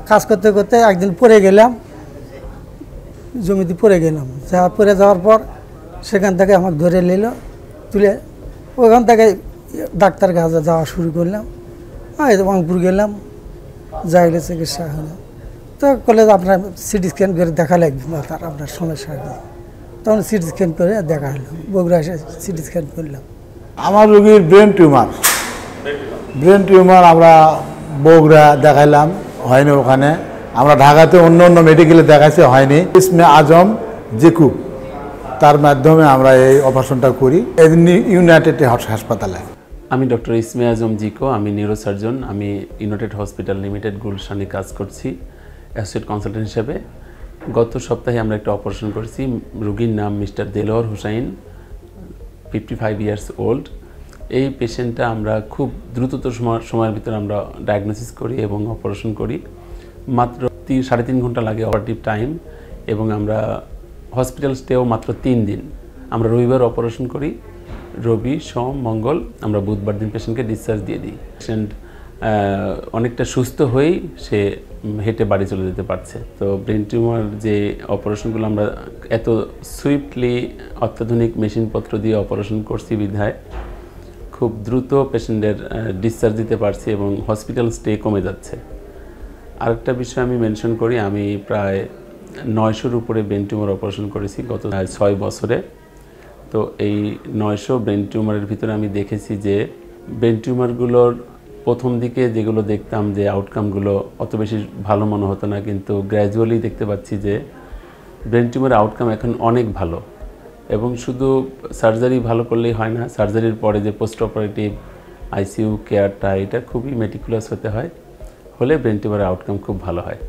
কাজ করতে করতে একদিন পড়ে গেলাম, জমিতে পড়ে গেলাম। পড়ে যাওয়ার পর সেখান থেকে আমাকে ধরে নিল, তুলে ওখান থেকে ডাক্তার কাছে যাওয়া শুরু করলাম। রংপুর গেলাম, যাইলে চিকিৎসা হলো। তো কলেজ আপনার সিটি স্ক্যান করে দেখা লাগবে মাথার আপনার সমস্যা কি, তখন সিটি স্ক্যান করে দেখা হলো। বগুড়া এসে সিটি স্ক্যান করলাম। আমার রোগীর ব্রেন টিউমার আমরা বগুড়া দেখাইলাম, হয়নি ওখানে। আমরা ঢাকাতে অন্য অন্য মেডিকেলে দেখাইছি, হয়নি। ইসমে আজম জিকু, তার মাধ্যমে আমরা এই অপারেশনটা করি ইউনাইটেড হাসপাতালে। আমি ডক্টর ইসমে আজম জিকো, আমি নিউরোসার্জন। আমি ইউনাইটেড হসপিটাল লিমিটেড গুলশানে কাজ করছি অ্যাসোসিয়েট কনসালটেন্ট হিসেবে। গত সপ্তাহে আমরা একটা অপারেশন করেছি। রোগীর নাম mister Delwar Hussain, 55 years old. এই পেশেন্টটা আমরা খুব দ্রুততর সময়ের ভিতরে আমরা ডায়াগনোসিস করি এবং অপারেশন করি। মাত্র 3.5 ঘন্টা লাগে অপারেটিভ টাইম, এবং আমরা হসপিটাল স্টেও মাত্র 3 দিন। আমরা রবিবার অপারেশন করি, রবি, সোম, মঙ্গল আমরা বুধবার দিন পেশেন্টকে ডিসচার্জ দিয়ে দিই। পেশেন্ট অনেকটা সুস্থ হয়েই সে হেঁটে বাড়ি চলে যেতে পারছে। তো ব্রেন টিউমার যে অপারেশনগুলো আমরা এত সুইফটলি অত্যাধুনিক মেশিনপত্র দিয়ে অপারেশন করছি বিধায় খুব দ্রুত পেশেন্টের ডিসচার্জ দিতে পারছি এবং হসপিটাল স্টে কমে যাচ্ছে। আরেকটা বিষয় আমি মেনশন করি, আমি প্রায় 900-র উপরে ব্রেন টিউমার অপারেশন করেছি গত 6 বছরে। তো এই 900 ব্রেন টিউমারের ভিতরে আমি দেখেছি যে ব্রেন টিউমারগুলোর প্রথম দিকে যেগুলো দেখতাম যে আউটকামগুলো অত বেশি ভালো মনে হতো না, কিন্তু গ্র্যাজুয়ালি দেখতে পাচ্ছি যে ব্রেন টিউমারের আউটকাম এখন অনেক ভালো। এবং শুধু সার্জারি ভালো করলেই হয় না, সার্জারির পরে যে পোস্ট অপারেটিভ আইসিইউ কেয়ারটা এটা খুবই মেটিকুলাস হতে হয়, হলে ব্রেন টিউমারের আউটকাম খুব ভালো হয়।